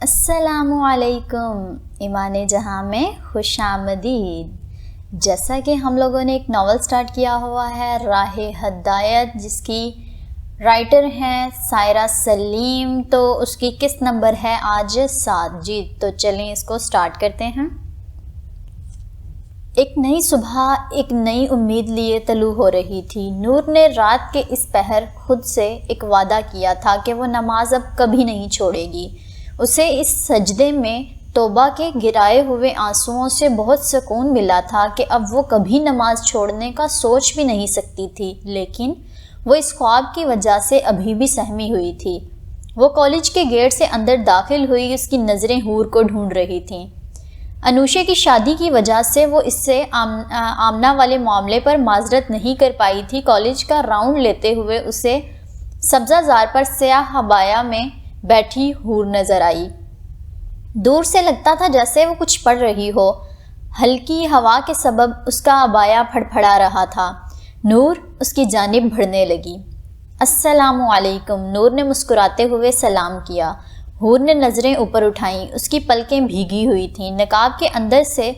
السلام علیکم ایمان جہاں میں خوش آمدید۔ جیسا کہ ہم لوگوں نے ایک ناول سٹارٹ کیا ہوا ہے راہ ہدایت، جس کی رائٹر ہیں سائرہ سلیم، تو اس کی قسط نمبر ہے آج 7 جی۔ تو چلیں اس کو سٹارٹ کرتے ہیں۔ ایک نئی صبح ایک نئی امید لیے طلوع ہو رہی تھی۔ نور نے رات کے اس پہر خود سے ایک وعدہ کیا تھا کہ وہ نماز اب کبھی نہیں چھوڑے گی۔ اسے اس سجدے میں توبہ کے گرائے ہوئے آنسوؤں سے بہت سکون ملا تھا کہ اب وہ کبھی نماز چھوڑنے کا سوچ بھی نہیں سکتی تھی، لیکن وہ اس خواب کی وجہ سے ابھی بھی سہمی ہوئی تھی۔ وہ کالج کے گیٹ سے اندر داخل ہوئی، اس کی نظریں حور کو ڈھونڈ رہی تھیں۔ انوشے کی شادی کی وجہ سے وہ اس سے آمنہ والے معاملے پر معذرت نہیں کر پائی تھی۔ کالج کا راؤنڈ لیتے ہوئے اسے سبزہ زار پر سیاہ عبایا میں بیٹھی حور نظر آئی۔ دور سے لگتا تھا جیسے وہ کچھ پڑھ رہی ہو۔ ہلکی ہوا کے سبب اس کا عبایا پھڑپھڑا رہا تھا۔ نور اس کی جانب بڑھنے لگی۔ السلام علیکم، نور نے مسکراتے ہوئے سلام کیا۔ حور نے نظریں اوپر اٹھائیں، اس کی پلکیں بھیگی ہوئی تھیں۔ نقاب کے اندر سے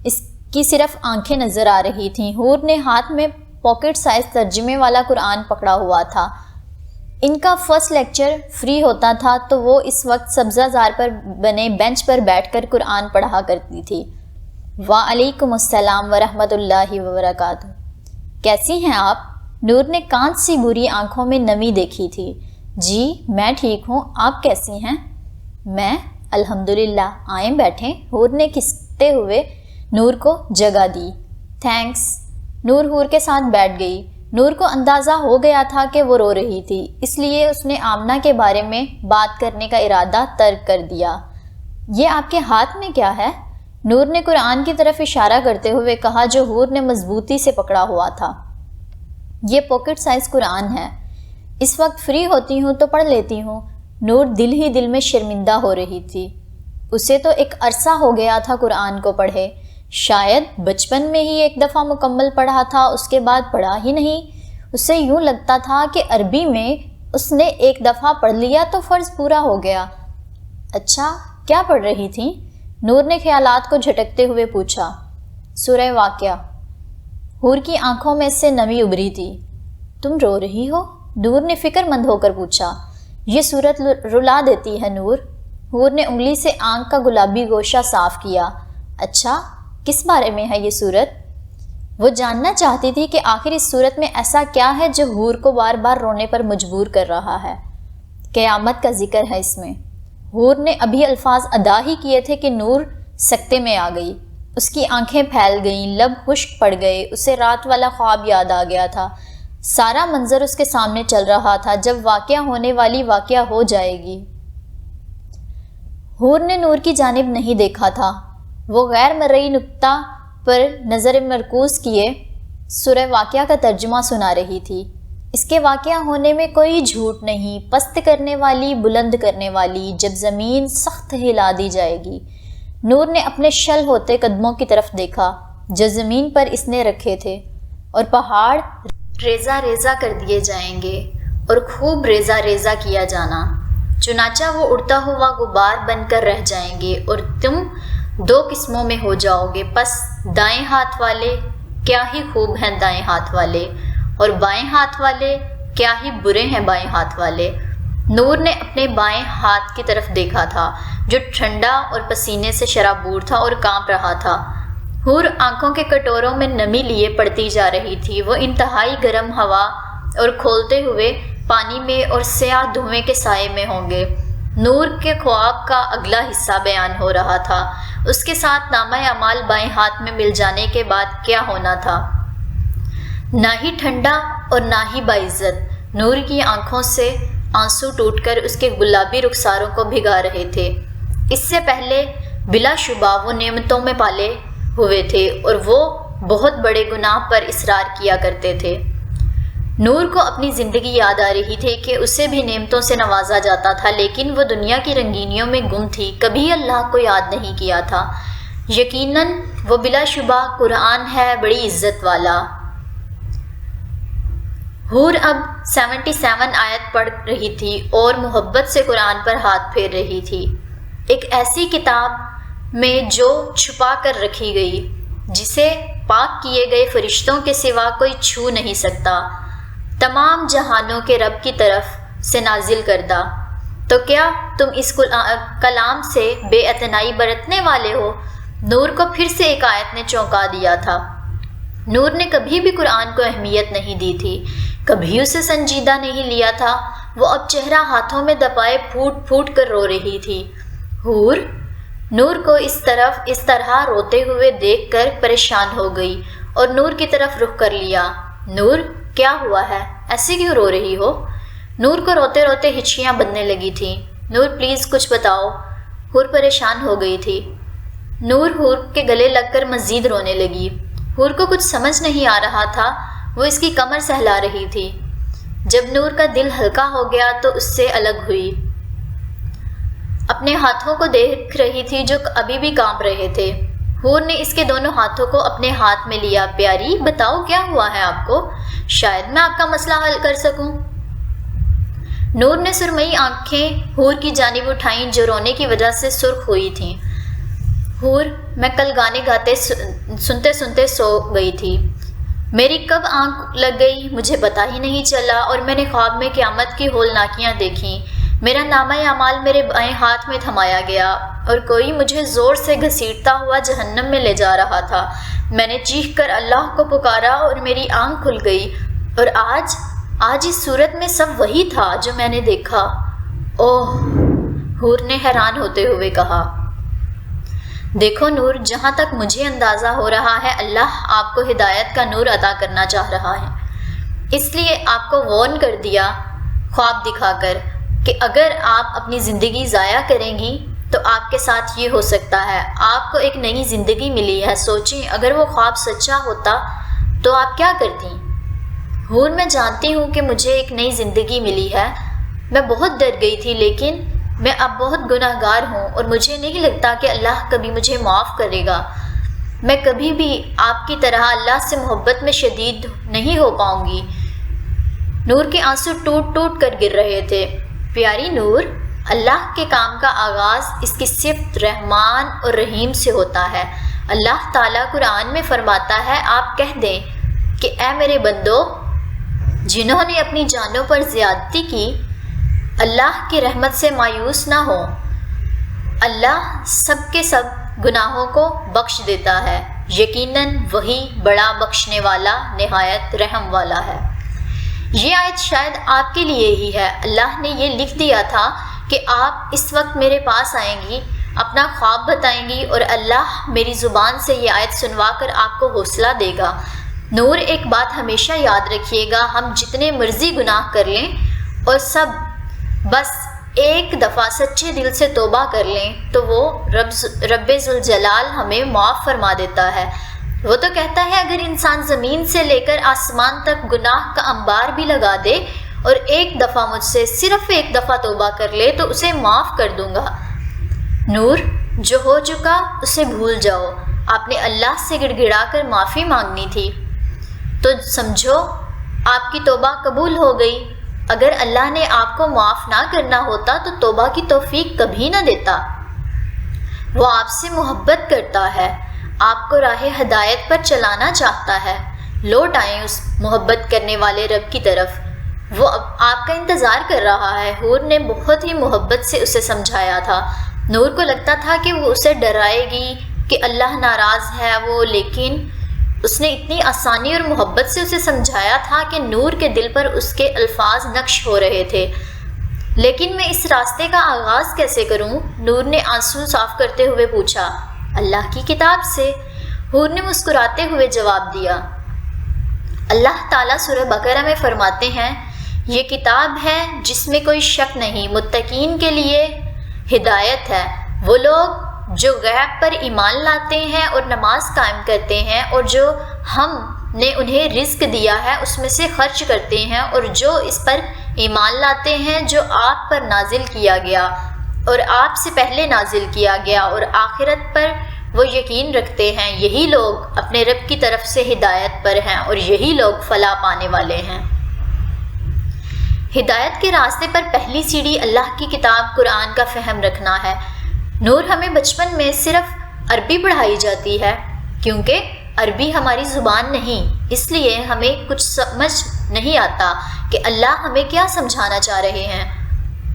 اس کی صرف آنکھیں نظر آ رہی تھیں۔ حور نے ہاتھ میں پاکٹ سائز ترجمے والا قرآن پکڑا ہوا تھا۔ ان کا فرسٹ لیکچر فری ہوتا تھا تو وہ اس وقت سبزہ زار پر بنے بینچ پر بیٹھ کر قرآن پڑھا کرتی تھی۔ وعلیکم السلام ورحمۃ اللہ وبرکاتہ۔ کیسی ہیں آپ؟ نور نے کانچ سی بری آنکھوں میں نمی دیکھی تھی۔ جی میں ٹھیک ہوں، آپ کیسی ہیں؟ میں الحمدللہ، آئیں بیٹھیں، حور نے کھسکتے ہوئے نور کو جگہ دی۔ تھینکس۔ نور حور کے ساتھ بیٹھ گئی۔ نور کو اندازہ ہو گیا تھا کہ وہ رو رہی تھی، اس لیے اس نے آمنہ کے بارے میں بات کرنے کا ارادہ ترک کر دیا۔ یہ آپ کے ہاتھ میں کیا ہے؟ نور نے قرآن کی طرف اشارہ کرتے ہوئے کہا جو حور نے مضبوطی سے پکڑا ہوا تھا۔ یہ پاکٹ سائز قرآن ہے، اس وقت فری ہوتی ہوں تو پڑھ لیتی ہوں۔ نور دل ہی دل میں شرمندہ ہو رہی تھی۔ اسے تو ایک عرصہ ہو گیا تھا قرآن کو پڑھے، شاید بچپن میں ہی ایک دفعہ مکمل پڑھا تھا، اس کے بعد پڑھا ہی نہیں۔ اسے یوں لگتا تھا کہ عربی میں اس نے ایک دفعہ پڑھ لیا تو فرض پورا ہو گیا۔ اچھا کیا پڑھ رہی تھیں؟ نور نے خیالات کو جھٹکتے ہوئے پوچھا۔ سورہ واقعہ۔ حور کی آنکھوں میں سے نمی ابری تھی۔ تم رو رہی ہو؟ نور نے فکر مند ہو کر پوچھا۔ یہ صورت رلا دیتی ہے نور۔ حور نے انگلی سے آنکھ کا گلابی گوشہ صاف کیا۔ اچھا کس بارے میں ہے یہ صورت؟ وہ جاننا چاہتی تھی کہ آخر اس صورت میں ایسا کیا ہے جو حور کو بار بار رونے پر مجبور کر رہا ہے۔ قیامت کا ذکر ہے اس میں۔ حور نے ابھی الفاظ ادا ہی کیے تھے کہ نور سکتے میں آ گئی۔ اس کی آنکھیں پھیل گئیں، لب خشک پڑ گئے، اسے رات والا خواب یاد آ گیا تھا۔ سارا منظر اس کے سامنے چل رہا تھا، جب واقعہ ہونے والی واقعہ ہو جائے گی۔ حور نے نور کی جانب نہیں دیکھا تھا۔ وہ غیر مرئی نقطہ پر نظر مرکوز کیے سورہ واقعہ کا ترجمہ سنا رہی تھی۔ اس کے واقعہ ہونے میں کوئی جھوٹ نہیں، پست کرنے والی بلند کرنے والی، جب زمین سخت ہلا دی جائے گی۔ نور نے اپنے شل ہوتے قدموں کی طرف دیکھا جو زمین پر اس نے رکھے تھے، اور پہاڑ ریزہ ریزہ کر دیے جائیں گے اور خوب ریزہ ریزہ کیا جانا، چنانچہ وہ اڑتا ہوا غبار بن کر رہ جائیں گے، اور تم دو قسموں میں ہو جاؤ گے۔ پس دائیں ہاتھ والے کیا ہی خوب ہیں دائیں ہاتھ والے، اور بائیں ہاتھ والے کیا ہی برے ہیں بائیں ہاتھ والے۔ نور نے اپنے بائیں ہاتھ کی طرف دیکھا تھا جو ٹھنڈا اور پسینے سے شرابور تھا اور کانپ رہا تھا۔ حور آنکھوں کے کٹوروں میں نمی لیے پڑتی جا رہی تھی۔ وہ انتہائی گرم ہوا اور کھولتے ہوئے پانی میں اور سیاہ دھویں کے سائے میں ہوں گے۔ نور کے خواب کا اگلا حصہ بیان ہو رہا تھا۔ اس کے ساتھ نامہ اعمال بائیں ہاتھ میں مل جانے کے بعد کیا ہونا تھا؟ نہ ہی ٹھنڈا اور نہ ہی باعزت۔ نور کی آنکھوں سے آنسو ٹوٹ کر اس کے گلابی رخساروں کو بھگا رہے تھے۔ اس سے پہلے بلا شبہ وہ نعمتوں میں پالے ہوئے تھے اور وہ بہت بڑے گناہ پر اصرار کیا کرتے تھے۔ نور کو اپنی زندگی یاد آ رہی تھی کہ اسے بھی نعمتوں سے نوازا جاتا تھا، لیکن وہ دنیا کی رنگینیوں میں گم تھی، کبھی اللہ کو یاد نہیں کیا تھا۔ یقیناً وہ بلا شبہ قرآن ہے بڑی عزت والا۔ حور اب 77 آیت پڑھ رہی تھی اور محبت سے قرآن پر ہاتھ پھیر رہی تھی۔ ایک ایسی کتاب میں جو چھپا کر رکھی گئی، جسے پاک کیے گئے فرشتوں کے سوا کوئی چھو نہیں سکتا، تمام جہانوں کے رب کی طرف سے نازل کردہ۔ تو کیا تم اس کلام سے بے اعتنائی برتنے والے ہو؟ نور کو پھر سے ایک آیت نے چونکا دیا تھا۔ نور نے کبھی بھی قرآن کو اہمیت نہیں دی تھی، کبھی اسے سنجیدہ نہیں لیا تھا۔ وہ اب چہرہ ہاتھوں میں دبائے پھوٹ پھوٹ کر رو رہی تھی۔ حور نور کو اس طرح روتے ہوئے دیکھ کر پریشان ہو گئی اور نور کی طرف رخ کر لیا۔ نور کیا ہوا ہے؟ ایسے کیوں رو رہی ہو؟ نور کو روتے روتے ہچکیاں بننے لگی تھیں۔ نور پلیز کچھ بتاؤ۔ حور پریشان ہو گئی تھی۔ نور حور کے گلے لگ کر مزید رونے لگی۔ حور کو کچھ سمجھ نہیں آ رہا تھا، وہ اس کی کمر سہلا رہی تھی۔ جب نور کا دل ہلکا ہو گیا تو اس سے الگ ہوئی، اپنے ہاتھوں کو دیکھ رہی تھی جو ابھی بھی کانپ رہے تھے۔ حور نے اس کے دونوں ہاتھوں کو اپنے ہاتھ میں لیا۔ پیاری بتاؤ کیا ہوا ہے آپ کو، شاید میں آپ کا مسئلہ حل کر سکوں۔ نور نے سرمئی آنکھیں حور کی جانب اٹھائیں جو رونے کی وجہ سے سرخ ہوئی تھیں۔ حور میں کل گانے گاتے سنتے سنتے سو گئی تھی، میری کب آنکھ لگ گئی مجھے پتہ ہی نہیں چلا، اور میں نے خواب میں قیامت کی ہولناکیاں دیکھیں۔ میرا نامہ اعمال میرے بائیں ہاتھ میں تھمایا گیا اور کوئی مجھے زور سے گھسیٹتا ہوا جہنم میں لے جا رہا تھا۔ میں نے چیخ کر اللہ کو پکارا اور میری آنکھ کھل گئی، اور آج اس صورت میں سب وہی تھا جو میں نے دیکھا۔ اوہ، حور نے حیران ہوتے ہوئے کہا۔ دیکھو نور، جہاں تک مجھے اندازہ ہو رہا ہے اللہ آپ کو ہدایت کا نور عطا کرنا چاہ رہا ہے، اس لیے آپ کو وارن کر دیا خواب دکھا کر کہ اگر آپ اپنی زندگی ضائع کریں گی تو آپ کے ساتھ یہ ہو سکتا ہے۔ آپ کو ایک نئی زندگی ملی ہے، سوچیں اگر وہ خواب سچا ہوتا تو آپ کیا کرتی؟ حور میں جانتی ہوں کہ مجھے ایک نئی زندگی ملی ہے، میں بہت ڈر گئی تھی، لیکن میں اب بہت گناہ گار ہوں اور مجھے نہیں لگتا کہ اللہ کبھی مجھے معاف کرے گا۔ میں کبھی بھی آپ کی طرح اللہ سے محبت میں شدید نہیں ہو پاؤں گی۔ نور کے آنسو ٹوٹ ٹوٹ کر گر رہے تھے۔ پیاری نور، اللہ کے کام کا آغاز اس کی صفت رحمان اور رحیم سے ہوتا ہے۔ اللہ تعالیٰ قرآن میں فرماتا ہے، آپ کہہ دیں کہ اے میرے بندو، جنہوں نے اپنی جانوں پر زیادتی کی اللہ کی رحمت سے مایوس نہ ہو، اللہ سب کے سب گناہوں کو بخش دیتا ہے، یقیناً وہی بڑا بخشنے والا نہایت رحم والا ہے۔ یہ آیت شاید آپ کے لیے ہی ہے۔ اللہ نے یہ لکھ دیا تھا کہ آپ اس وقت میرے پاس آئیں گی، اپنا خواب بتائیں گی اور اللہ میری زبان سے یہ آیت سنوا کر آپ کو حوصلہ دے گا۔ نور، ایک بات ہمیشہ یاد رکھیے گا، ہم جتنے مرضی گناہ کر لیں اور سب بس ایک دفعہ سچے دل سے توبہ کر لیں تو وہ رب ذوالجلال ہمیں معاف فرما دیتا ہے۔ وہ تو کہتا ہے اگر انسان زمین سے لے کر آسمان تک گناہ کا انبار بھی لگا دے اور ایک دفعہ مجھ سے صرف ایک دفعہ توبہ کر لے تو اسے معاف کر دوں گا۔ نور، جو ہو چکا اسے بھول جاؤ، آپ نے اللہ سے گڑ گڑا کر معافی مانگنی تھی، تو سمجھو آپ کی توبہ قبول ہو گئی۔ اگر اللہ نے آپ کو معاف نہ کرنا ہوتا تو توبہ کی توفیق کبھی نہ دیتا۔ وہ آپ سے محبت کرتا ہے، آپ کو راہ ہدایت پر چلانا چاہتا ہے۔ لوٹ آئیں اس محبت کرنے والے رب کی طرف، وہ آپ کا انتظار کر رہا ہے۔ حور نے بہت ہی محبت سے اسے سمجھایا تھا۔ نور کو لگتا تھا کہ وہ اسے ڈرائے گی کہ اللہ ناراض ہے لیکن اس نے اتنی آسانی اور محبت سے اسے سمجھایا تھا کہ نور کے دل پر اس کے الفاظ نقش ہو رہے تھے۔ لیکن میں اس راستے کا آغاز کیسے کروں؟ نور نے آنسو صاف کرتے ہوئے پوچھا۔ اللہ کی کتاب سے، حور نے مسکراتے ہوئے جواب دیا۔ اللہ تعالیٰ سورہ بقرہ میں فرماتے ہیں، یہ کتاب ہے جس میں کوئی شک نہیں، متقین کے لیے ہدایت ہے۔ وہ لوگ جو غیب پر ایمان لاتے ہیں اور نماز قائم کرتے ہیں، اور جو ہم نے انہیں رزق دیا ہے اس میں سے خرچ کرتے ہیں، اور جو اس پر ایمان لاتے ہیں جو آپ پر نازل کیا گیا اور آپ سے پہلے نازل کیا گیا، اور آخرت پر وہ یقین رکھتے ہیں، یہی لوگ اپنے رب کی طرف سے ہدایت پر ہیں اور یہی لوگ فلاح پانے والے ہیں۔ ہدایت کے راستے پر پہلی سیڑھی اللہ کی کتاب قرآن کا فہم رکھنا ہے۔ نور ہمیں بچپن میں صرف عربی پڑھائی جاتی ہے کیونکہ عربی ہماری زبان نہیں، اس لیے ہمیں کچھ سمجھ نہیں آتا کہ اللہ ہمیں کیا سمجھانا چاہ رہے ہیں۔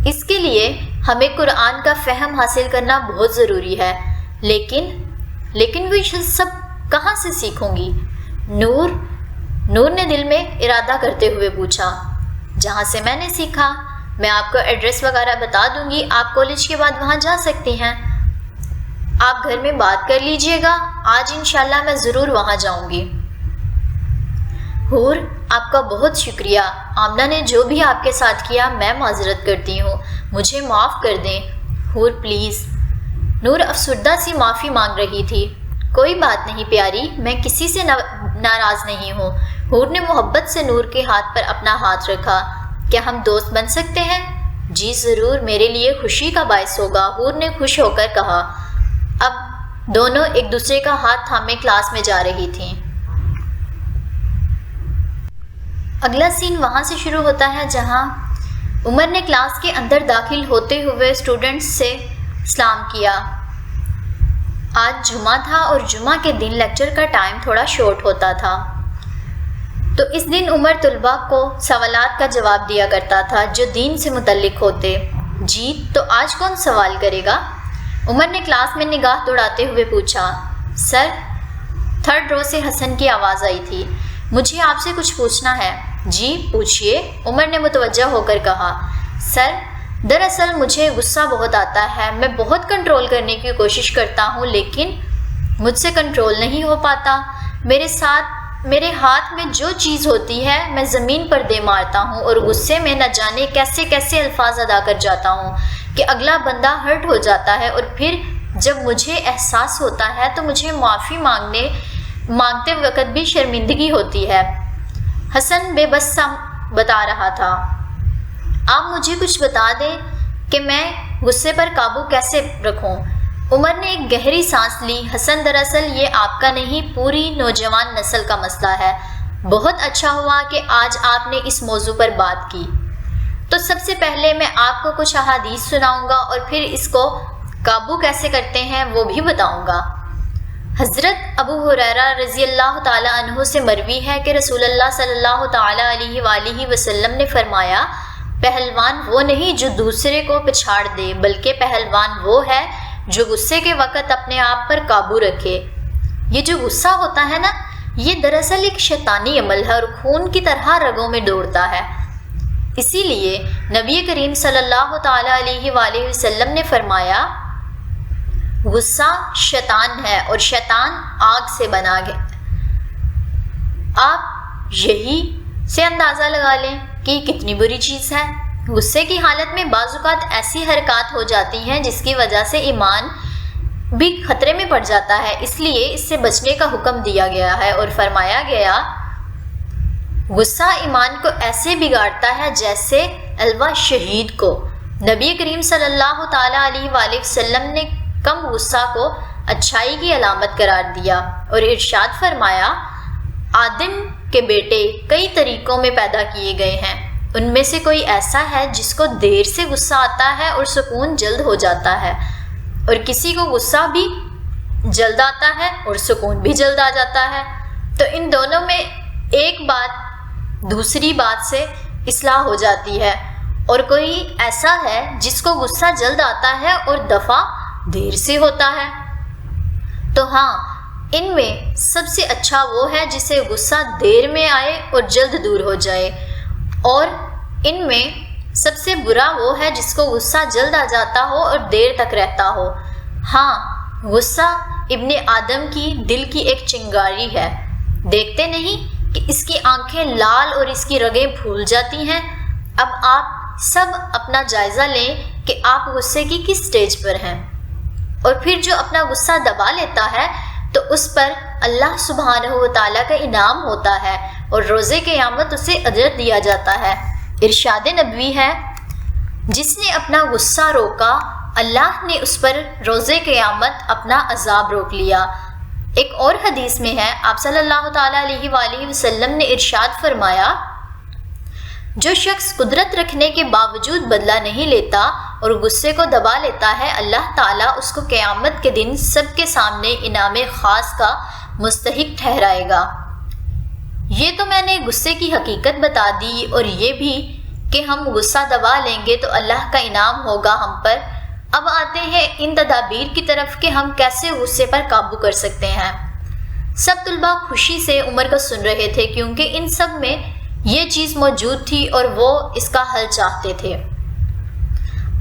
اس کے لیے ہمیں قرآن کا فہم حاصل کرنا بہت ضروری ہے، لیکن وہ یہ سب کہاں سے سیکھوں گی؟ نور نے دل میں ارادہ کرتے ہوئے پوچھا۔ جہاں سے میں نے سیکھا، میں آپ کو ایڈریس وغیرہ بتا دوں گی، آپ کالج کے بعد وہاں جا سکتی ہیں۔ آپ گھر میں بات کر لیجئے گا، آج انشاءاللہ میں ضرور وہاں جاؤں گی۔ حور، آپ کا بہت شکریہ۔ آمنہ نے جو بھی آپ کے ساتھ کیا میں معذرت کرتی ہوں، مجھے معاف کر دیں۔ حور پلیز۔ نور افسردہ سی معافی مانگ رہی تھی۔ کوئی بات نہیں پیاری، میں کسی سے ناراض نہیں ہوں۔ حور نے محبت سے نور کے ہاتھ پر اپنا ہاتھ رکھا۔ کیا ہم دوست بن سکتے ہیں؟ جی ضرور، میرے لیے خوشی کا باعث ہوگا، حور نے خوش ہو کر کہا۔ اب دونوں ایک دوسرے کا ہاتھ تھامے کلاس میں جا رہی تھیں۔ اگلا سین وہاں سے شروع ہوتا ہے جہاں عمر نے کلاس کے اندر داخل ہوتے ہوئے اسٹوڈنٹس سے سلام کیا۔ آج جمعہ تھا اور جمعہ کے دن لیکچر کا ٹائم تھوڑا شارٹ ہوتا تھا، تو اس دن عمر طلباء کو سوالات کا جواب دیا کرتا تھا جو دین سے متعلق ہوتے۔ جی تو آج کون سوال کرے گا؟ عمر نے کلاس میں نگاہ دوڑاتے ہوئے پوچھا۔ سر، تھرڈ رو سے حسن کی آواز آئی تھی۔ مجھے آپ سے کچھ پوچھنا ہے۔ جی پوچھئے، عمر نے متوجہ ہو کر کہا۔ سر، دراصل مجھے غصہ بہت آتا ہے، میں بہت کنٹرول کرنے کی کوشش کرتا ہوں لیکن مجھ سے کنٹرول نہیں ہو پاتا۔ میرے ہاتھ میں جو چیز ہوتی ہے میں زمین پر دے مارتا ہوں اور غصے میں نہ جانے کیسے کیسے الفاظ ادا کر جاتا ہوں کہ اگلا بندہ ہرٹ ہو جاتا ہے، اور پھر جب مجھے احساس ہوتا ہے تو مجھے معافی مانگتے وقت بھی شرمندگی ہوتی ہے۔ حسن بے بس سا بتا رہا تھا۔ آپ مجھے کچھ بتا دیں کہ میں غصے پر قابو کیسے رکھوں؟ عمر نے ایک گہری سانس لی۔ حسن، دراصل یہ آپ کا نہیں، پوری نوجوان نسل کا مسئلہ ہے۔ بہت اچھا ہوا کہ آج آپ نے اس موضوع پر بات کی۔ تو سب سے پہلے میں آپ کو کچھ احادیث سناؤں گا اور پھر اس کو قابو کیسے کرتے ہیں وہ بھی بتاؤں گا۔ حضرت ابو ہریرہ رضی اللہ تعالیٰ عنہ سے مروی ہے کہ رسول اللہ صلی اللہ تعالیٰ علیہ وآلہ وسلم نے فرمایا، پہلوان وہ نہیں جو دوسرے کو پچھاڑ دے، بلکہ پہلوان وہ ہے جو غصے کے وقت اپنے آپ پر قابو رکھے۔ یہ جو غصہ ہوتا ہے نا، یہ دراصل ایک شیطانی عمل ہے اور خون کی طرح رگوں میں دوڑتا ہے۔ اسی لیے نبی کریم صلی اللہ تعالیٰ علیہ وآلہ وسلم نے فرمایا، غصہ شیطان ہے اور شیطان آگ سے بنا ہے۔ آپ یہی سے اندازہ لگا لیں کہ یہ کتنی بری چیز ہے۔ غصے کی حالت میں بعض اوقات ایسی حرکات ہو جاتی ہیں جس کی وجہ سے ایمان بھی خطرے میں پڑ جاتا ہے، اس لیے اس سے بچنے کا حکم دیا گیا ہے اور فرمایا گیا، غصہ ایمان کو ایسے بگاڑتا ہے جیسے الوا شہید کو۔ نبی کریم صلی اللہ تعالیٰ علیہ وآلہ وسلم نے کم غصہ کو اچھائی کی علامت قرار دیا اور ارشاد فرمایا، آدم کے بیٹے کئی طریقوں میں پیدا کیے گئے ہیں، ان میں سے کوئی ایسا ہے جس کو دیر سے غصہ آتا ہے اور سکون جلد ہو جاتا ہے، اور کسی کو غصہ بھی جلد آتا ہے اور سکون بھی جلد آ جاتا ہے۔ تو ان دونوں میں ایک بات دوسری بات سے اصلاح ہو جاتی ہے، اور کوئی ایسا ہے جس کو غصہ جلد آتا ہے اور دفع دیر سے ہوتا ہے۔ تو ہاں، ان میں سب سے اچھا وہ ہے جسے غصہ دیر میں آئے اور جلد دور ہو جائے، اور ان میں سب سے برا وہ ہے جس کو غصہ جلد آ جاتا ہو اور دیر تک رہتا ہو۔ ہاں، غصہ ابن آدم کی دل کی ایک چنگاری ہے، دیکھتے نہیں کہ اس کی آنکھیں لال اور اس کی رگیں پھول جاتی ہیں۔ اب آپ سب اپنا جائزہ لیں کہ آپ غصے کی کس سٹیج پر ہیں، اور پھر جو اپنا غصہ دبا لیتا ہے تو اس پر اللہ سبحانہ و تعالیٰ کا انعام ہوتا ہے اور روز قیامت اسے اجر دیا جاتا ہے۔ ارشاد نبوی ہے، جس نے اپنا غصہ روکا اللہ نے اس پر روز قیامت اپنا عذاب روک لیا۔ ایک اور حدیث میں ہے، آپ صلی اللہ تعالیٰ علیہ وآلہ وسلم نے ارشاد فرمایا، جو شخص قدرت رکھنے کے باوجود بدلہ نہیں لیتا اور غصے کو دبا لیتا ہے، اللہ تعالیٰ اس کو قیامت کے دن سب کے سامنے انعام خاص کا مستحق ٹھہرائے گا۔ یہ تو میں نے غصے کی حقیقت بتا دی، اور یہ بھی کہ ہم غصہ دبا لیں گے تو اللہ کا انعام ہوگا ہم پر۔ اب آتے ہیں ان تدابیر کی طرف کہ ہم کیسے غصے پر قابو کر سکتے ہیں۔ سب طلباء خوشی سے عمر کو سن رہے تھے، کیونکہ ان سب میں یہ چیز موجود تھی اور وہ اس کا حل چاہتے تھے۔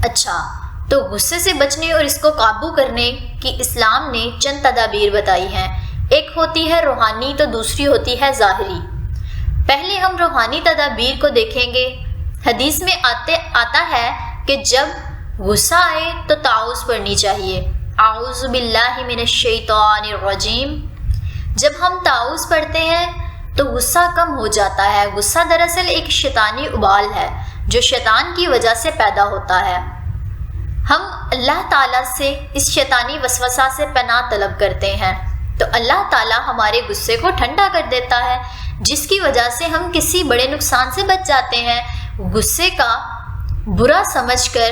اچھا، تو غصے سے بچنے اور اس کو قابو کرنے کی اسلام نے چند تدابیر بتائی ہیں۔ ایک ہوتی ہے روحانی تو دوسری ہوتی ہے ظاہری۔ پہلے ہم روحانی تدابیر کو دیکھیں گے۔ حدیث میں آتا ہے کہ جب غصہ آئے تو تعوذ پڑھنی چاہیے، اعوذ باللہ من الشیطان الرجیم۔ جب ہم تعوذ پڑھتے ہیں تو غصہ کم ہو جاتا ہے۔ غصہ دراصل ایک شیطانی ابال ہے جو شیطان کی وجہ سے پیدا ہوتا ہے۔ ہم اللہ تعالیٰ سے اس شیطانی وسوسہ سے پناہ طلب کرتے ہیں تو اللہ تعالیٰ ہمارے غصے کو ٹھنڈا کر دیتا ہے، جس کی وجہ سے ہم کسی بڑے نقصان سے بچ جاتے ہیں۔ غصے کا برا سمجھ کر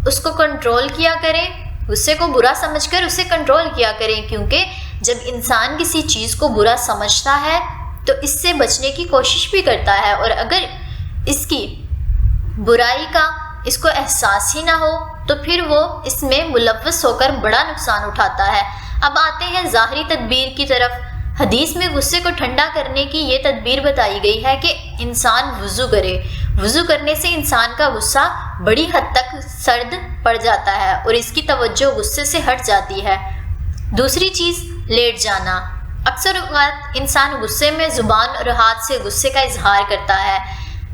اس کو کنٹرول کیا کریں، غصے کو برا سمجھ کر اسے کنٹرول کیا کریں، کیونکہ جب انسان کسی چیز کو برا سمجھتا ہے تو اس سے بچنے کی کوشش بھی کرتا ہے، اور اگر اس کی برائی کا اس کو احساس ہی نہ ہو تو پھر وہ اس میں ملوث ہو کر بڑا نقصان اٹھاتا ہے۔ اب آتے ہیں ظاہری تدبیر کی طرف۔ حدیث میں غصے کو ٹھنڈا کرنے کی یہ تدبیر بتائی گئی ہے کہ انسان وضو کرے۔ وضو کرنے سے انسان کا غصہ بڑی حد تک سرد پڑ جاتا ہے اور اس کی توجہ غصے سے ہٹ جاتی ہے۔ دوسری چیز، لیٹ جانا۔ اکثر اوقات انسان غصے میں زبان اور ہاتھ سے غصے کا اظہار کرتا ہے۔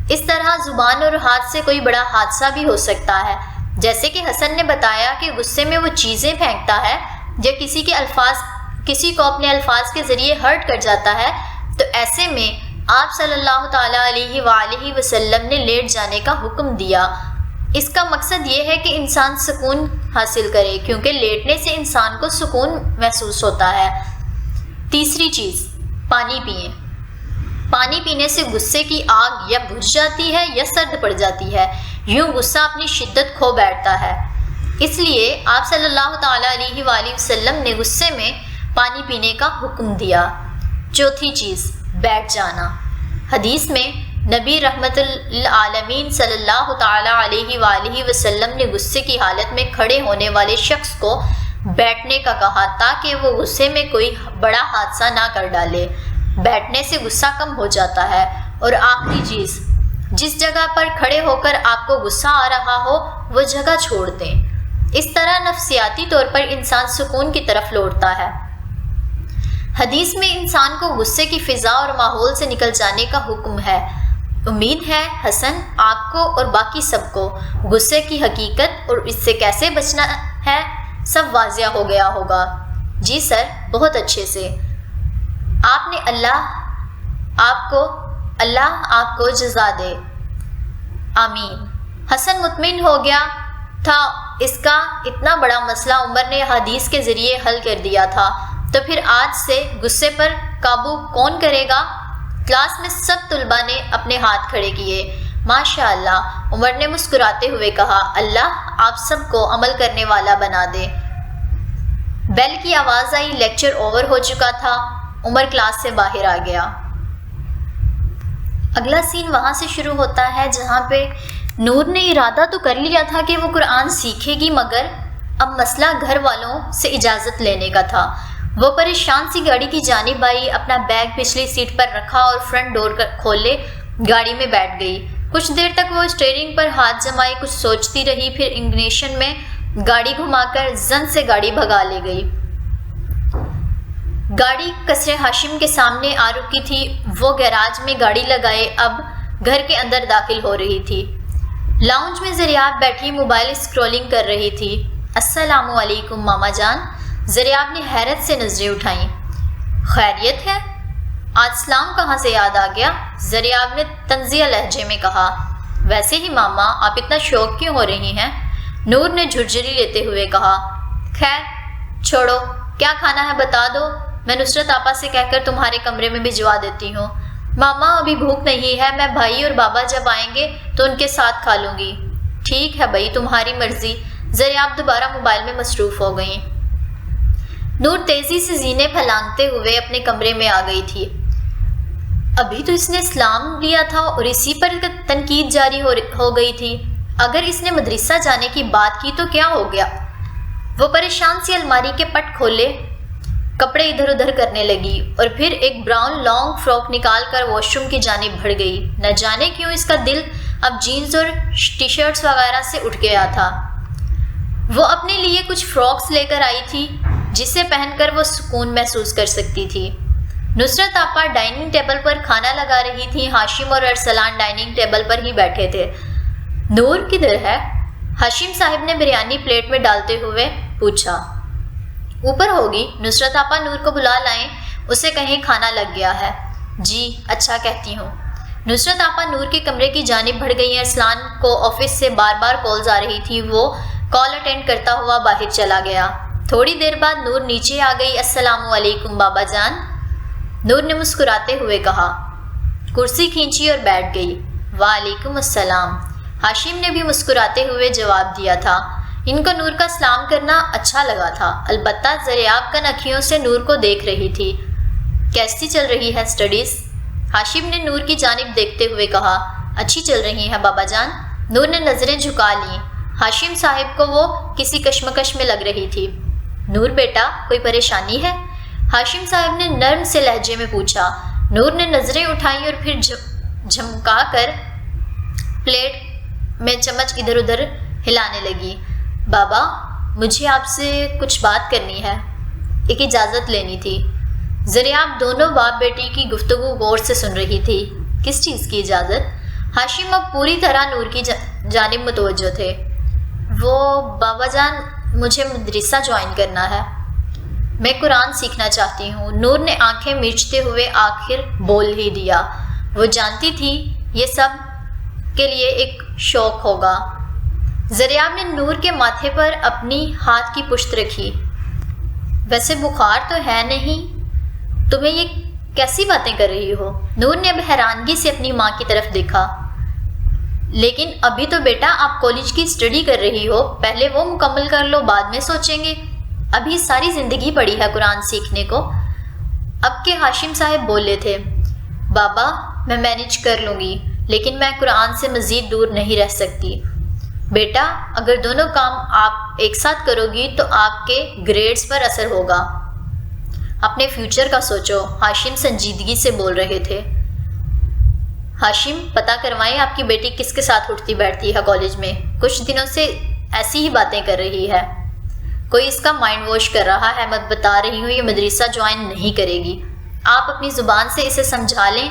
اس طرح زبان اور ہاتھ سے کوئی بڑا حادثہ بھی ہو سکتا ہے، جیسے کہ حسن نے بتایا کہ غصے میں وہ چیزیں پھینکتا ہے یا کسی کو اپنے الفاظ کے ذریعے ہرٹ کر جاتا ہے، تو ایسے میں آپ صلی اللہ تعالیٰ علیہ وآلہ وسلم نے لیٹ جانے کا حکم دیا۔ اس کا مقصد یہ ہے کہ انسان سکون حاصل کرے، کیونکہ لیٹنے سے انسان کو سکون محسوس ہوتا ہے۔ تیسری چیز، پانی پئیں۔ پانی پینے سے غصے کی آگ یا بجھ جاتی ہے یا سرد پڑ جاتی ہے، یوں غصہ اپنی شدت کھو بیٹھتا ہے۔ اس لیے آپ صلی اللہ تعالیٰ علیہ وآلہ وسلم نے غصے میں پانی پینے کا حکم دیا۔ چوتھی چیز، بیٹھ جانا۔ حدیث میں نبی رحمت للعالمین صلی اللہ تعالیٰ علیہ وآلہ وسلم نے غصے کی حالت میں کھڑے ہونے والے شخص کو بیٹھنے کا کہا تاکہ وہ غصے میں کوئی بڑا حادثہ نہ کر ڈالے۔ بیٹھنے سے غصہ کم ہو جاتا ہے۔ اور آخری چیز، جس جگہ پر کھڑے ہو کر آپ کو غصہ آ رہا ہو وہ جگہ چھوڑ دیں۔ اس طرح نفسیاتی طور پر انسان سکون کی طرف لوٹتا ہے۔ حدیث میں انسان کو غصے کی فضا اور ماحول سے نکل جانے کا حکم ہے۔ امید ہے حسن آپ کو اور باقی سب کو غصے کی حقیقت اور اس سے کیسے بچنا ہے سب واضح ہو گیا ہوگا۔ جی سر، بہت اچھے سے۔ اللہ آپ کو جزا دے، آمین۔ حسن مطمئن ہو گیا تھا، اس کا اتنا بڑا مسئلہ عمر نے حدیث کے ذریعے حل کر دیا تھا، تو پھر آج سے غصے پر قابو کون کرے گا؟ کلاس میں سب طلباء نے اپنے ہاتھ کھڑے کیے۔ ماشاء اللہ، عمر نے مسکراتے ہوئے کہا، اللہ آپ سب کو عمل کرنے والا بنا دے۔ بیل کی آواز آئی، لیکچر اوور ہو چکا تھا۔ عمر کلاس سے باہر آ گیا۔ اگلا سین وہاں سے شروع ہوتا ہے جہاں پہ نور نے ارادہ تو کر لیا تھا کہ وہ قرآن سیکھے گی، مگر اب مسئلہ گھر والوں سے اجازت لینے کا تھا۔ وہ پریشان سی گاڑی کی جانب آئی، اپنا بیگ پچھلی سیٹ پر رکھا اور فرنٹ ڈور کھولے گاڑی میں بیٹھ گئی۔ کچھ دیر تک وہ اسٹیئرنگ پر ہاتھ جمائے کچھ سوچتی رہی، پھر انگنیشن میں گاڑی گھما کر زن سے گاڑی بھگا لے گئی۔ گاڑی قصر ہاشم کے سامنے آ رکی تھی۔ وہ گیراج میں گاڑی لگائے اب گھر کے اندر داخل ہو رہی تھی۔ لاؤنج میں زریاب بیٹھی موبائل اسکرولنگ کر رہی تھی۔ السلام علیکم ماما جان، زریاب نے حیرت سے نظریں اٹھائیں۔ خیریت ہے؟ آج سلام کہاں سے یاد آ گیا؟ زریاب نے طنزیہ لہجے میں کہا۔ ویسے ہی ماما، آپ اتنا شوق کیوں ہو رہی ہیں؟ نور نے جھرجھری لیتے ہوئے کہا۔ خیر چھوڑو، کیا کھانا ہے بتا دو، میں نصرت آپا سے کہہ کر تمہارے کمرے میں بھجوا دیتی ہوں۔ ماما ابھی بھوک نہیں ہے، میں بھائی اور بابا جب آئیں گے تو ان کے ساتھ کھا لوں گی۔ ٹھیک ہے بھائی، تمہاری مرضی۔ زریاب دوبارہ موبائل میں مصروف ہو گئیں۔ نور تیزی سے زینے پھلانگتے ہوئے اپنے کمرے میں آ گئی تھی۔ ابھی تو اس نے اسلام لیا تھا اور اسی پر تنقید جاری ہو گئی تھی۔ اگر اس نے مدرسہ جانے کی بات کی تو کیا ہو گیا؟ وہ پریشان سی الماری کے پٹ کھولے کپڑے ادھر ادھر کرنے لگی اور پھر ایک براؤن لانگ فراک نکال کر واش روم کی جانب بڑھ گئی۔ نہ جانے کیوں اس کا دل اب جینز اور ٹی شرٹس وغیرہ سے اٹھ گیا تھا۔ وہ اپنے لیے کچھ فراکس لے کر آئی تھی جسے پہن کر وہ سکون محسوس کر سکتی تھی۔ نصرت آپا ڈائننگ ٹیبل پر کھانا لگا رہی تھی۔ ہاشم اور ارسلان ڈائننگ ٹیبل پر ہی بیٹھے تھے۔ نور کدھر ہے؟ ہاشم صاحب نے بریانی پلیٹ میں ڈالتے ہوئے پوچھا۔ اوپر ہوگی، نصرت آپا نور کو بلا لائیں، اسے کہیں کھانا لگ گیا ہے۔ جی اچھا کہتی ہوں۔ نصرت آپا نور کے کمرے کی جانب بڑھ گئی۔ ارسلان کو آفس سے بار بار کالز آ رہی تھی، وہ کال اٹینڈ کرتا ہوا باہر چلا گیا۔ تھوڑی دیر بعد نور نیچے آ گئی۔ السلام علیکم بابا جان، نور نے مسکراتے ہوئے کہا۔ کرسی کھینچی اور بیٹھ گئی۔ وعلیکم السلام، ہاشم نے بھی مسکراتے ہوئے جواب دیا تھا۔ ان کو نور کا سلام کرنا اچھا لگا تھا، البتہ زریاب کن اکھیوں سے نور کو دیکھ رہی تھی۔ کیسی چل رہی ہے اسٹڈیز؟ ہاشم نے نور کی جانب دیکھتے ہوئے کہا۔ اچھی چل رہی ہیں بابا جان۔ نور نے نظریں جھکا لیں۔ ہاشم صاحب کو وہ کسی کشمکش میں لگ رہی تھی۔ نور بیٹا کوئی پریشانی ہے؟ ہاشم صاحب نے نرم سے لہجے میں پوچھا۔ نور نے نظریں اٹھائیں اور پھر جھمکا کر پلیٹ میں چمچ ادھر ادھر ہلانے لگی۔ بابا مجھے آپ سے کچھ بات کرنی ہے، ایک اجازت لینی تھی۔ زریاب دونوں باپ بیٹی کی گفتگو غور سے سن رہی تھی۔ کس چیز کی اجازت؟ ہاشم اب پوری طرح نور کی جانب متوجہ تھے۔ وہ بابا جان مجھے مدرسہ جوائن کرنا ہے، میں قرآن سیکھنا چاہتی ہوں۔ نور نے آنکھیں میچتے ہوئے آخر بول ہی دیا۔ وہ جانتی تھی یہ سب کے لیے ایک شوق ہوگا۔ زریاب نے نور کے ماتھے پر اپنی ہاتھ کی پشت رکھی۔ ویسے بخار تو ہے نہیں، تمہیں یہ کیسی باتیں کر رہی ہو؟ نور نے اب حیرانگی سے اپنی ماں کی طرف دیکھا۔ لیکن ابھی تو بیٹا آپ کالج کی اسٹڈی کر رہی ہو، پہلے وہ مکمل کر لو، بعد میں سوچیں گے۔ ابھی ساری زندگی پڑی ہے قرآن سیکھنے کو۔ اب کے ہاشم صاحب بولے تھے۔ بابا میں مینج کر لوں گی، لیکن میں قرآن سے مزید دور نہیں رہ سکتی۔ بیٹا اگر دونوں کام آپ ایک ساتھ کرو گی تو آپ کے گریڈز پر اثر ہوگا۔ اپنے فیوچر کا سوچو، ہاشم سنجیدگی سے بول رہے تھے۔ ہاشم پتہ کروائیں آپ کی بیٹی کس کے ساتھ اٹھتی بیٹھتی ہے کالج میں، کچھ دنوں سے ایسی ہی باتیں کر رہی ہے، کوئی اس کا مائنڈ واش کر رہا ہے۔ میں بتا رہی ہوں یہ مدرسہ جوائن نہیں کرے گی، آپ اپنی زبان سے اسے سمجھا لیں۔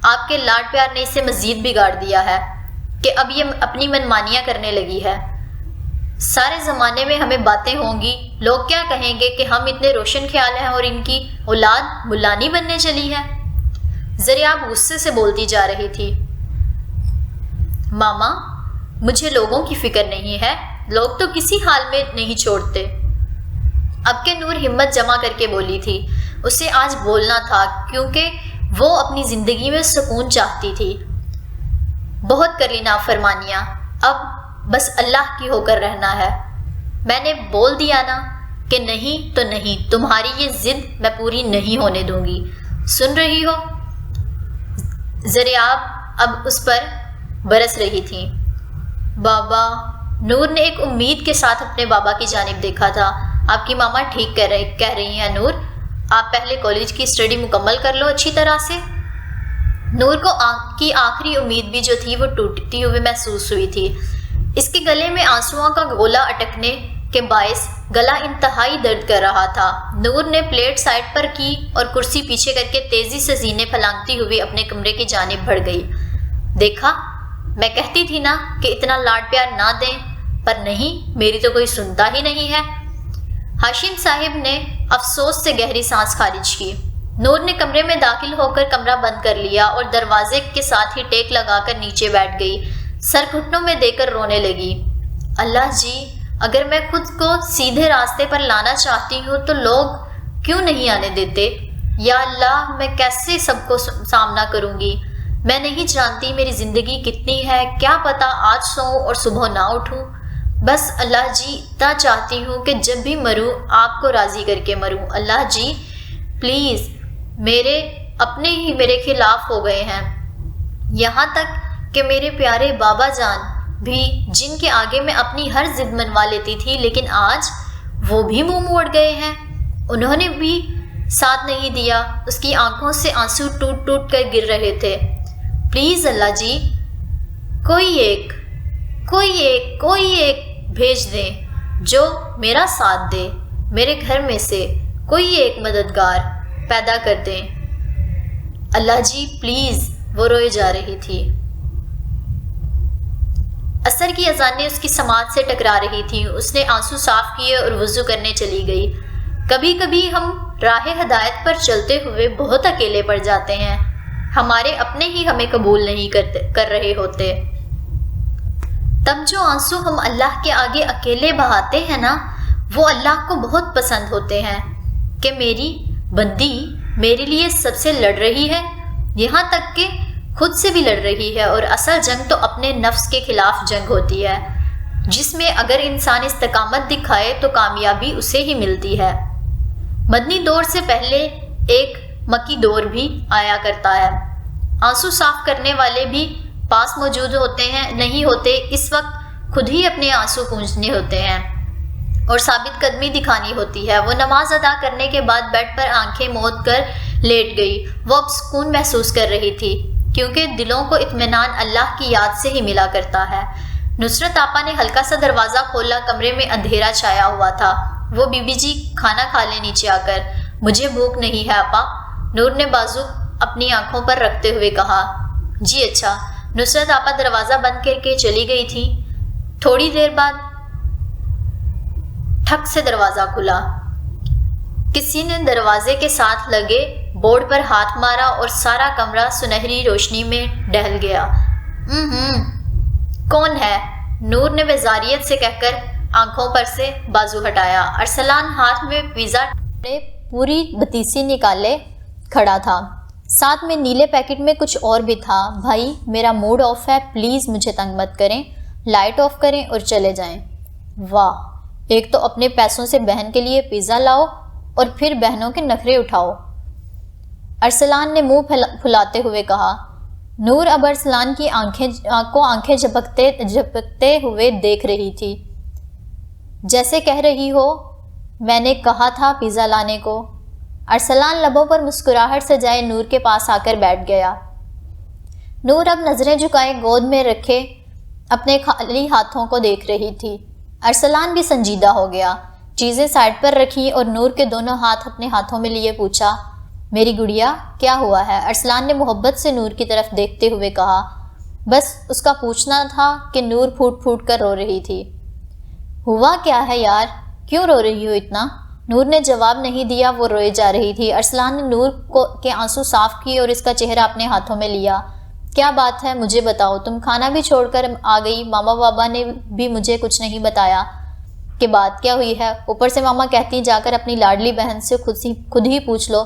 آپ کے لاڈ پیار نے اسے مزید بگاڑ دیا ہے کہ اب یہ اپنی منمانیاں کرنے لگی ہے۔ سارے زمانے میں ہمیں باتیں ہوں گی، لوگ کیا کہیں گے کہ ہم اتنے روشن خیال ہیں اور ان کی اولاد ملانی بننے چلی ہے۔ زریاب غصے سے بولتی جا رہی تھی۔ ماما مجھے لوگوں کی فکر نہیں ہے، لوگ تو کسی حال میں نہیں چھوڑتے۔ اب کے نور ہمت جمع کر کے بولی تھی۔ اسے آج بولنا تھا کیونکہ وہ اپنی زندگی میں سکون چاہتی تھی۔ بہت کر لی نافرمانیاں، اب بس اللہ کی ہو کر رہنا ہے۔ میں نے بول دیا نا کہ نہیں تو نہیں، تمہاری یہ ضد میں پوری نہیں ہونے دوں گی، سن رہی ہو؟ زریاب اب اس پر برس رہی تھی۔ بابا، نور نے ایک امید کے ساتھ اپنے بابا کی جانب دیکھا تھا۔ آپ کی ماما ٹھیک کہہ رہی ہیں نور، آپ پہلے کالج کی اسٹڈی مکمل کر لو اچھی طرح سے۔ نور کو کی آخری امید بھی جو تھی وہ ٹوٹتی ہوئی محسوس ہوئی تھی۔ اس کے گلے میں آنسوؤں کا گولا اٹکنے کے باعث گلا انتہائی درد کر رہا تھا۔ نور نے پلیٹ سائڈ پر کی اور کرسی پیچھے کر کے تیزی سے زینے پھلانگتی ہوئی اپنے کمرے کی جانب بڑھ گئی۔ دیکھا میں کہتی تھی نا کہ اتنا لاڈ پیار نہ دیں، پر نہیں، میری تو کوئی سنتا ہی نہیں ہے۔ ہاشم صاحب نے افسوس سے گہری سانس خارج کی۔ نور نے کمرے میں داخل ہو کر کمرہ بند کر لیا اور دروازے کے ساتھ ہی ٹیک لگا کر نیچے بیٹھ گئی۔ سر گھٹنوں میں دے کر رونے لگی۔ اللہ جی، اگر میں خود کو سیدھے راستے پر لانا چاہتی ہوں تو لوگ کیوں نہیں آنے دیتے؟ یا اللہ، میں کیسے سب کو سامنا کروں گی؟ میں نہیں جانتی میری زندگی کتنی ہے، کیا پتا آج سوؤں اور صبح نہ اٹھوں۔ بس اللہ جی اتنا چاہتی ہوں کہ جب بھی مروں آپ کو راضی کر کے مروں۔ اللہ جی پلیز، میرے اپنے ہی میرے خلاف ہو گئے ہیں، یہاں تک کہ میرے پیارے بابا جان بھی، جن کے آگے میں اپنی ہر ضد منوا لیتی تھی، لیکن آج وہ بھی منہ موڑ گئے ہیں۔ انہوں نے بھی ساتھ نہیں دیا، اس کی آنکھوں سے آنسو ٹوٹ ٹوٹ کر گر رہے تھے۔ پلیز اللہ جی کوئی ایک بھیج دیں جو میرا ساتھ دے، میرے گھر میں سے کوئی ایک مددگار پیدا کر دیں۔ اللہ جی پلیز، وہ روئے جا رہی تھی۔ عصر کی اذانیں اس کی سماعت سے ٹکرا رہی تھیں۔ اس نے آنسو صاف کیے اور وضو کرنے چلی گئی۔ کبھی کبھی ہم راہ ہدایت پر چلتے ہوئے بہت اکیلے پڑ جاتے ہیں، ہمارے اپنے ہی ہمیں قبول نہیں کر رہے ہوتے۔ تب جو آنسو ہم اللہ کے آگے اکیلے بہاتے ہیں نا، وہ اللہ کو بہت پسند ہوتے ہیں کہ میری بندی میرے لیے سب سے لڑ رہی ہے، یہاں تک کہ خود سے بھی لڑ رہی ہے۔ اور اصل جنگ تو اپنے نفس کے خلاف جنگ ہوتی ہے، جس میں اگر انسان استقامت دکھائے تو کامیابی اسے ہی ملتی ہے۔ مدنی دور سے پہلے ایک مکی دور بھی آیا کرتا ہے۔ آنسو صاف کرنے والے بھی پاس موجود نہیں ہوتے، اس وقت خود ہی اپنے آنسو پونچھنے ہوتے ہیں اور ثابت قدمی دکھانی ہوتی ہے۔ وہ نماز ادا کرنے کے بعد بیڈ پر آنکھیں موند کر لیٹ گئی۔ وہ اب سکون محسوس کر رہی تھی، کیونکہ دلوں کو اطمینان اللہ کی یاد سے ہی ملا کرتا ہے۔ نصرت آپا نے ہلکا سا دروازہ کھولا، کمرے میں اندھیرا چھایا ہوا تھا۔ وہ بی بی جی کھانا کھا لیں نیچے آ کر، مجھے بھوک نہیں ہے آپا، نور نے بازو اپنی آنکھوں پر رکھتے ہوئے کہا۔ جی اچھا۔ نصرت آپا دروازہ بند کر کے چلی گئی تھی۔ تھوڑی دیر بعد ٹھک سے دروازہ کھلا۔ کسی نے دروازے کے ساتھ لگے بورڈ پر ہاتھ مارا اور سارا کمرہ سنہری روشنی میں ڈھل گیا۔ کون ہے؟ نور نے بیزاریت سے کہہ کر آنکھوں پر سے بازو ہٹایا۔ ارسلان ہاتھ میں پیزا پوری بتیسی نکالے کھڑا تھا، ساتھ میں نیلے پیکٹ میں کچھ اور بھی تھا۔ بھائی میرا موڈ آف ہے، پلیز مجھے تنگ مت کریں، لائٹ آف کریں اور چلے جائیں۔ واہ، ایک تو اپنے پیسوں سے بہن کے لیے پیزا لاؤ اور پھر بہنوں کے نخرے اٹھاؤ، ارسلان نے منہ پھلاتے ہوئے کہا۔ نور اب ارسلان کی آنکھیں جھپکتے ہوئے دیکھ رہی تھی، جیسے کہہ رہی ہو میں نے کہا تھا پیزا لانے کو۔ ارسلان لبوں پر مسکراہٹ سجائے نور کے پاس آ کر بیٹھ گیا۔ نور اب نظریں جھکائے گود میں رکھے اپنے خالی ہاتھوں کو دیکھ رہی تھی۔ ارسلان بھی سنجیدہ ہو گیا، چیزیں سائڈ پر رکھی اور نور کے دونوں ہاتھ اپنے ہاتھوں میں لیے پوچھا، میری گڑیا کیا ہوا ہے؟ ارسلان نے محبت سے نور کی طرف دیکھتے ہوئے کہا۔ بس اس کا پوچھنا تھا کہ نور پھوٹ پھوٹ کر رو رہی تھی۔ ہوا کیا ہے یار، کیوں رو رہی ہو اتنا؟ نور نے جواب نہیں دیا، وہ روئے جا رہی تھی۔ ارسلان نے نور کے آنسو صاف کیے اور اس کا چہرہ اپنے ہاتھوں میں لیا۔ کیا بات ہے مجھے بتاؤ، تم کھانا بھی چھوڑ کر آ گئی، ماما بابا نے بھی مجھے کچھ نہیں بتایا کہ بات کیا ہوئی ہے، اوپر سے ماما کہتی جا کر اپنی لاڈلی بہن سے خود ہی پوچھ لو،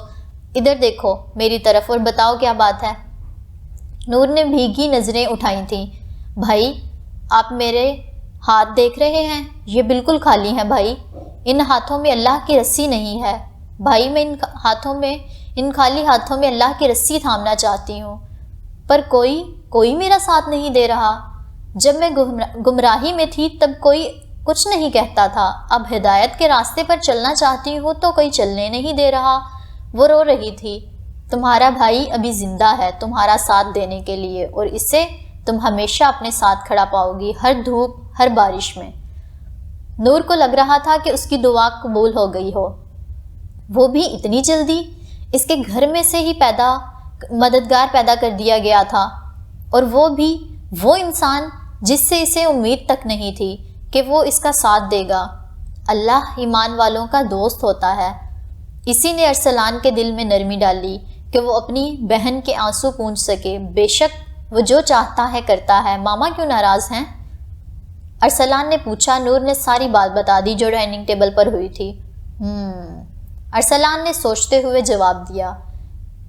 ادھر دیکھو میری طرف اور بتاؤ کیا بات ہے۔ نور نے بھیگی نظریں اٹھائی تھیں۔ بھائی آپ میرے ہاتھ دیکھ رہے ہیں، یہ بالکل خالی ہیں بھائی، ان ہاتھوں میں اللہ کی رسی نہیں ہے بھائی، میں ان خالی ہاتھوں میں اللہ کی رسی تھامنا چاہتی ہوں، پر کوئی میرا ساتھ نہیں دے رہا۔ جب میں گمراہی میں تھی تب کوئی کچھ نہیں کہتا تھا، اب ہدایت کے راستے پر چلنا چاہتی ہوں تو کوئی چلنے نہیں دے رہا۔ وہ رو رہی تھی۔ تمہارا بھائی ابھی زندہ ہے تمہارا ساتھ دینے کے لیے، اور اسے تم ہمیشہ اپنے ساتھ کھڑا پاؤ گی، ہر دھوپ ہر بارش میں۔ نور کو لگ رہا تھا کہ اس کی دعا قبول ہو گئی ہو، وہ بھی اتنی جلدی، اس کے گھر میں سے ہی مددگار پیدا کر دیا گیا تھا، اور وہ بھی وہ انسان جس سے اسے امید تک نہیں تھی کہ وہ اس کا ساتھ دے گا۔ اللہ ایمان والوں کا دوست ہوتا ہے۔ اسی نے ارسلان کے دل میں نرمی ڈالی کہ وہ اپنی بہن کے آنسو پونچھ سکے۔ بے شک وہ جو چاہتا ہے کرتا ہے، ماما کیوں ناراض ہیں؟ ارسلان نے پوچھا۔ نور نے ساری بات بتا دی جو ڈائننگ ٹیبل پر ہوئی تھی۔ ارسلان نے سوچتے ہوئے جواب دیا،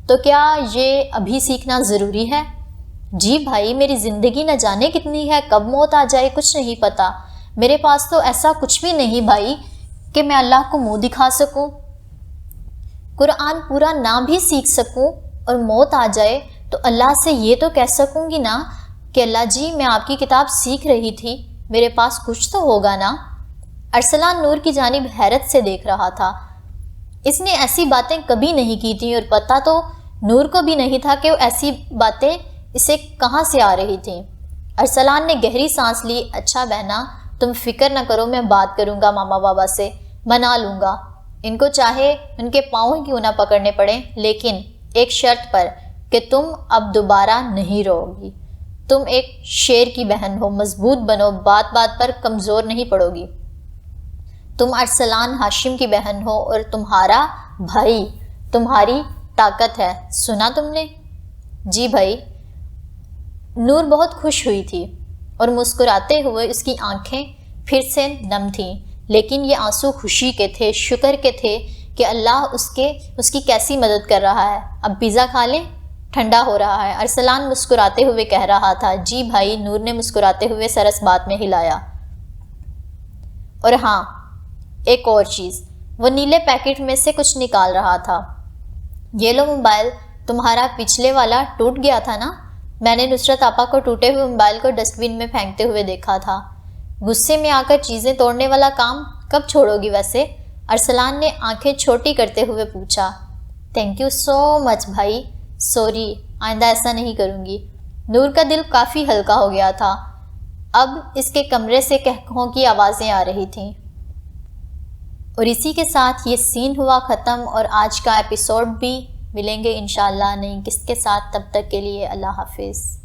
تو کیا یہ ابھی سیکھنا ضروری ہے؟ جی بھائی میری زندگی نہ جانے کتنی ہے، کب موت آ جائے کچھ نہیں پتہ، میرے پاس تو ایسا کچھ بھی نہیں بھائی کہ میں اللہ کو منہ دکھا سکوں، قرآن پورا نہ بھی سیکھ سکوں اور موت آ جائے تو اللہ سے یہ تو کہہ سکوں گی نا کہ اللہ جی میں آپ کی کتاب سیکھ رہی تھی، میرے پاس کچھ تو ہوگا نا۔ ارسلان نور کی جانب حیرت سے دیکھ رہا تھا، اس نے ایسی باتیں کبھی نہیں کی تھیں اور پتہ تو نور کو بھی نہیں تھا کہ وہ ایسی باتیں اسے کہاں سے آ رہی تھیں۔ ارسلان نے گہری سانس لی، اچھا بہنا تم فکر نہ کرو، میں بات کروں گا ماما بابا سے، منا لوں گا، ان کو چاہے ان کے پاؤں ہی کیوں نہ پکڑنے پڑیں، لیکن ایک شرط پر کہ تم اب دوبارہ نہیں رو گی، تم ایک شیر کی بہن ہو، مضبوط بنو، بات بات پر کمزور نہیں پڑو گی، تم ارسلان ہاشم کی بہن ہو اور تمہارا بھائی تمہاری طاقت ہے، سنا تم نے؟ جی بھائی۔ نور بہت خوش ہوئی تھی اور مسکراتے ہوئے اس کی آنکھیں پھر سے نم تھیں، لیکن یہ آنسو خوشی کے تھے، شکر کے تھے کہ اللہ اس کی کیسی مدد کر رہا ہے۔ اب پیزا کھا لیں، ٹھنڈا ہو رہا ہے، ارسلان مسکراتے ہوئے کہہ رہا تھا۔ جی بھائی، نور نے مسکراتے ہوئے سر اس بات میں ہلایا۔ اور ہاں ایک اور چیز، وہ نیلے پیکٹ میں سے کچھ نکال رہا تھا۔ یہ لو موبائل، تمہارا پچھلے والا ٹوٹ گیا تھا نا، میں نے نصرت آپا کو ٹوٹے ہوئے موبائل کو ڈسٹ بن میں پھینکتے ہوئے دیکھا تھا، غصے میں آ کر چیزیں توڑنے والا کام کب چھوڑو گی ویسے؟ ارسلان نے آنکھیں چھوٹی کرتے ہوئے پوچھا۔ تھینک یو سو مچ بھائی، سوری، آئندہ ایسا نہیں کروں گی۔ نور کا دل کافی ہلکا ہو گیا تھا، اب اس کے کمرے سے قہقہوں کی آوازیں آ رہی تھیں۔ اور اسی کے ساتھ یہ سین ہوا ختم اور آج کا ایپیسوڈ بھی۔ ملیں گے انشاءاللہ نئی قسط کے ساتھ، تب تک کے لیے اللہ حافظ۔